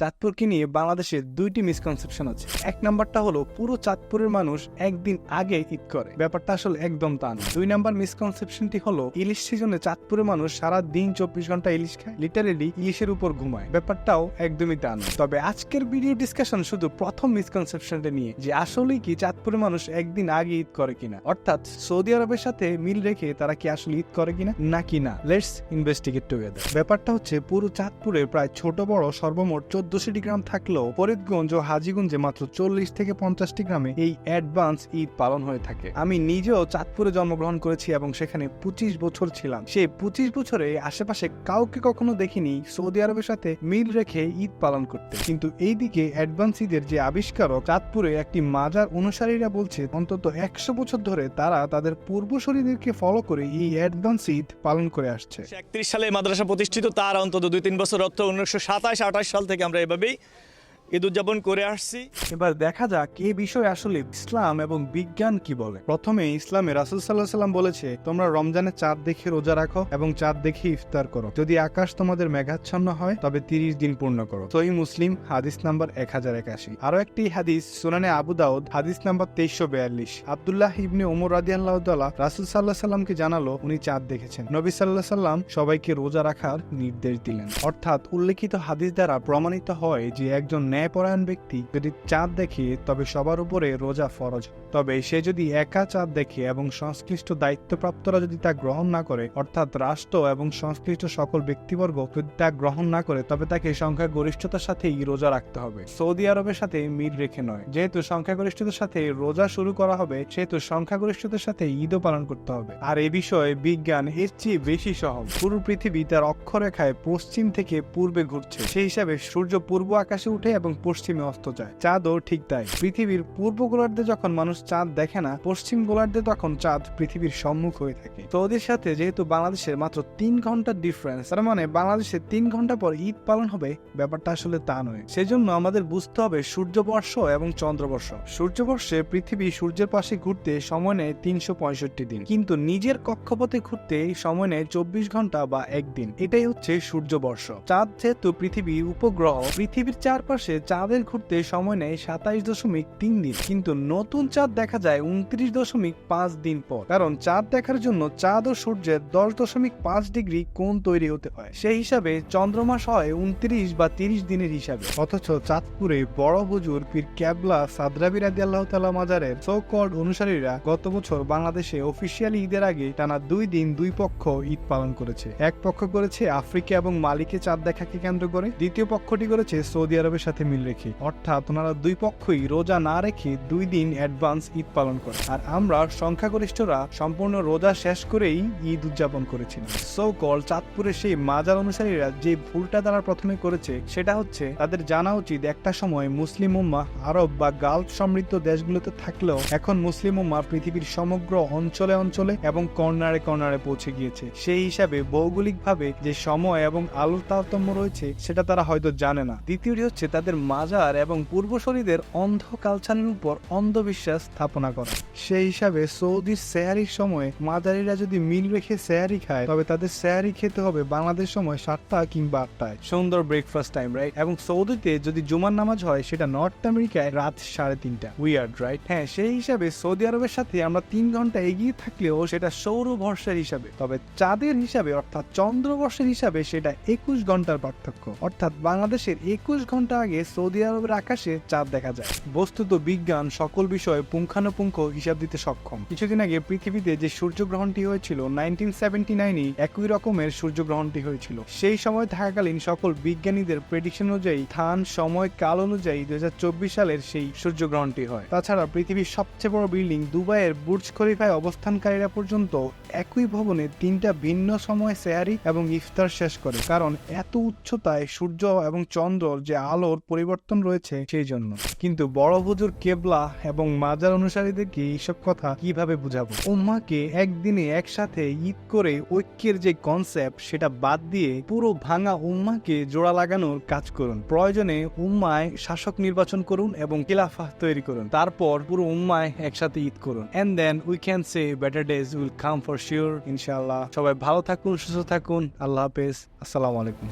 চাঁদপুরকে নিয়ে বাংলাদেশে দুইটি মিসকনসেপশন আছে। এক নাম্বারটা হলো পুরো চাঁদপুরের মানুষ একদিন আগে ঈদ করে, ব্যাপারটা আসলে একদম তা না। দুই নাম্বার মিসকনসেপশনটি হলো ইলিশ সিজনে চাঁদপুরের মানুষ সারা দিন 24 ঘন্টা ইলিশ খায়, লিটারেলি ইলিশের উপর ঘুমায়, ব্যাপারটাও একদমই তা না। তবে আজকের ভিডিও ডিসকাশন শুধু প্রথম মিসকনসেপশনটা নিয়ে, যে আসলেই কি চাঁদপুরের মানুষ একদিন আগে ঈদ করে কিনা, অর্থাৎ সৌদি আরবের সাথে মিল রেখে তারা কি আসলে ঈদ করে কিনা নাকি না। Let's investigate together. ব্যাপারটা হচ্ছে পুরো চাঁদপুরে প্রায় ছোট বড় সর্বমোট 1400টি গ্রাম থাকলেও ফরিদগঞ্জ ও হাজীগঞ্জে মাত্র 40 থেকে 50টি গ্রামে এই অ্যাডভান্স ঈদ পালন হয়ে থাকে। আমি নিজেও চাঁদপুরে জন্মগ্রহণ করেছি এবং সেখানে 25 বছর ছিলাম। সেই 25 বছরে আশেপাশে কাউকে কখনো দেখিনি সৌদি আরবের সাথে মিল রেখে ঈদ পালন করতে। কিন্তু এইদিকে অ্যাডভান্স ঈদের যে আবিষ্কারক, চাঁদপুরে একটি মাজার অনুসারীরা বলছে অন্তত 100 বছর ধরে তারা তাদের পূর্বসূরীদেরকে ফলো করে এই অ্যাডভান্স ঈদ পালন করে আসছে। 31 সালে মাদ্রাসা প্রতিষ্ঠিত, তার অন্তত 2-3 বছর অর্থ 1927-28 সাল থেকে আমরা এভাবেই ঈদ উদযাপন করে আসছি। এবার দেখা যাক এই বিষয়ে আসলে ইসলাম এবং বিজ্ঞান কি বলে। প্রথমে ইসলামে রাসূল সাল্লাল্লাহু আলাইহি সাল্লাম বলেছে, তোমরা রমজানে চাঁদ দেখে রোজা রাখো এবং চাঁদ দেখে ইফতার করো। যদি আকাশ তোমাদের মেঘাচ্ছন্ন হয় তবে 30 দিন পূর্ণ করো। সহিহ মুসলিম হাদিস নাম্বার 1081। আরো একটি হাদিস সুনানে আবু দাউদ হাদিস নাম্বার 2342। আব্দুল্লাহ ইবনে ওমর রাদিয়াল্লাহু তাআলা রাসূল সাল্লাল্লাহু আলাইহি সাল্লামকে জানালো উনি চাঁদ দেখেছেন। নবী সাল্লাল্লাহু আলাইহি সাল্লাম সবাইকে রোজা রাখার নির্দেশ দিলেন। অর্থাৎ উল্লেখিত হাদিস দ্বারা প্রমাণিত হয় যে একজন ন্যায়পরায়ণ ব্যক্তি যদি চাঁদ দেখে তবে সবার উপরে রোজা ফরজ। তবে সে যদি একা চাঁদ দেখে এবং সংশ্লিষ্ট দায়িত্বপ্রাপ্তরা যদি তা গ্রহণ না করে, অর্থাৎ রাষ্ট্র এবং সংশ্লিষ্ট সকল ব্যক্তিবর্গ যদি তা গ্রহণ না করে, তবে তাকে সংখ্যাগরিষ্ঠতার সাথেই রোজা রাখতে হবে, সৌদি আরবের সাথে মিল রেখে নয়। যেহেতু সংখ্যাগরিষ্ঠতার সাথে রোজা শুরু করা হবে, সেহেতু সংখ্যাগরিষ্ঠতার সাথে ঈদও পালন করতে হবে। আর এ বিষয়ে বিজ্ঞান এর চেয়ে বেশি সহজ। পুরো পৃথিবী তার অক্ষরেখায় পশ্চিম থেকে পূর্বে ঘুরছে, সেই হিসাবে সূর্য পূর্ব আকাশে উঠে এবং পশ্চিমে অস্ত যায়। চাঁদও ঠিক তাই। পৃথিবীর পূর্ব গোলার্ধে যখন মানুষ চাঁদ দেখে না, পশ্চিম গোলার্ধে তখন চাঁদ পৃথিবীর সম্মুখ হয়ে থাকে। সৌদির সাথে যেহেতু বাংলাদেশের মাত্র 3 ঘন্টার ডিফারেন্স, তার মানে বাংলাদেশে 3 ঘন্টা পর ঈদ পালন হবে, ব্যাপারটা আসলে তা নয়। সেজন্য আমাদের বুঝতে হবে সূর্যবর্ষ এবং চন্দ্রবর্ষ। সূর্যবর্ষে পৃথিবী সূর্যের পাশে ঘুরতে সময় নেয় 365 দিন, কিন্তু নিজের কক্ষপথে ঘুরতে সময় নেয় 24 ঘন্টা বা একদিন। এটাই হচ্ছে সূর্যবর্ষ। চাঁদ যেহেতু পৃথিবীর উপগ্রহ, পৃথিবীর চারপাশে চাঁদের ঘুরতে সময় নেয় 27.3 দিন, কিন্তু নতুন চাঁদ দেখা যায় 29.5 দিন পর। কারণ চাঁদ দেখার জন্য চাঁদ ও সূর্যের 10.5 ডিগ্রি কোণ তৈরি হতে হয়। সেই হিসাবে চন্দ্রমাস হয় 29 বা 30 দিনের হিসাবে। অথচ চাঁদপুরে বড় হুজুর পীর কেবলা সাদরাবি রাদিয়াল্লাহু তাআলা মাজারের সো কল্ড অনুসারীরা গত বছর বাংলাদেশে অফিসিয়ালি ঈদের আগে টানা 2 দিন 2 পক্ষ ঈদ পালন করেছে। এক পক্ষ করেছে আফ্রিকা এবং মালিকে চাঁদ দেখাকে কেন্দ্র করে, দ্বিতীয় পক্ষটি করেছে সৌদি আরবের সাথে মিল রেখে। অর্থাৎ ওনারা 2 পক্ষই রোজা না রেখে 2 দিন অ্যাডভান্স ঈদ পালন করে। আর আমরা সংখ্যাগরিষ্ঠরা সম্পূর্ণ রোজা শেষ করেই ঈদ উদযাপন করেছিলাম। সো কল চাঁদপুরের সেই মাজার অনুসারীরা যে ভুলটা তারা প্রথমে করেছে, সেটা হচ্ছে তাদের জানা উচিত একটা সময় মুসলিম উম্মাহ আরব বা গালফ সমৃদ্ধ দেশগুলোতে থাকলেও এখন মুসলিম উম্মাহ পৃথিবীর সমগ্র অঞ্চলে অঞ্চলে এবং কর্নারে কর্নারে পৌঁছে গিয়েছে। সেই হিসাবে ভৌগোলিকভাবে যে সময় এবং আলোর তারতম্য রয়েছে, সেটা তারা হয়তো জানে না। দ্বিতীয়টি হচ্ছে তাদের মাজার এবং পূর্বসূরীদের অন্ধ কালচারের উপর অন্ধবিশ্বাস স্থাপনা করা। সেই হিসাবে সৌদির সেহারির সময় মাজারিরা যদি মিল রেখে সেহারি খায়, তবে তাদের সেহারি খেতে হবে বাংলাদেশ সময় 7টা কিংবা 8টায়। সুন্দর ব্রেকফাস্ট টাইম, রাইট? এবং সৌদিতে যদি জুমার নামাজ হয়, সেটা নর্থ আমেরিকায় রাত 3:30। Weird, right? হ্যাঁ, সেই হিসাবে সৌদি আরবের সাথে আমরা 3 ঘন্টা এগিয়ে থাকলেও সেটা সৌরবর্ষের হিসাবে, তবে চাঁদের হিসাবে অর্থাৎ চন্দ্রবর্ষের হিসাবে সেটা 21 ঘন্টার পার্থক্য। অর্থাৎ বাংলাদেশের 21 ঘন্টা আগে সৌদি আরবের আকাশে চাঁদ দেখা যায়। বস্তুত বিজ্ঞান সকল বিষয়ে পুঙ্খানুপুঙ্খ হিসাব দিতে সক্ষম। কিছুদিন আগে পৃথিবীতে যে সূর্যগ্রহণটি হয়েছিল 1979 একই রকমের সূর্যগ্রহণটি হয়েছিল। সেই সময় থাকাকালীন সকল বিজ্ঞানীদের প্রেডিকশন অনুযায়ী স্থান সময় কাল অনুযায়ী 2024 সালের সেই সূর্যগ্রহণটি হয়। তাছাড়া পৃথিবীর সবচেয়ে বড় বিল্ডিং দুবাইয়ের বুর্জ খলিফায় অবস্থানকারীরা পর্যন্ত একই ভবনে 3টা ভিন্ন সময় সেহারি এবং ইফতার শেষ করে, কারণ এত উচ্চতায় সূর্য এবং চন্দ্র যে আলোর পরিবর্তন রয়েছে সেই জন্য। কিন্তু বড় হুজুর কেবলা এবং মাজার অনুসারীদেরকে এইসব কথা কিভাবে বুঝাবো? উম্মাহকে একদিনে একসাথে ঈদ করে ঐক্যের যে কনসেপ্ট, সেটা বাদ দিয়ে পুরো ভাঙা উম্মাহকে জোড়া লাগানোর কাজ করুন। প্রয়োজনে উম্মায় শাসক নির্বাচন করুন এবং খিলাফা তৈরি করুন। তারপর পুরো উম্মায় একসাথে ঈদ করুন। And then we can say better days will come for sure, ইনশাআল্লাহ। সবাই ভালো থাকুন, সুস্থ থাকুন। আল্লাহ হাফেজ। আসসালামু আলাইকুম।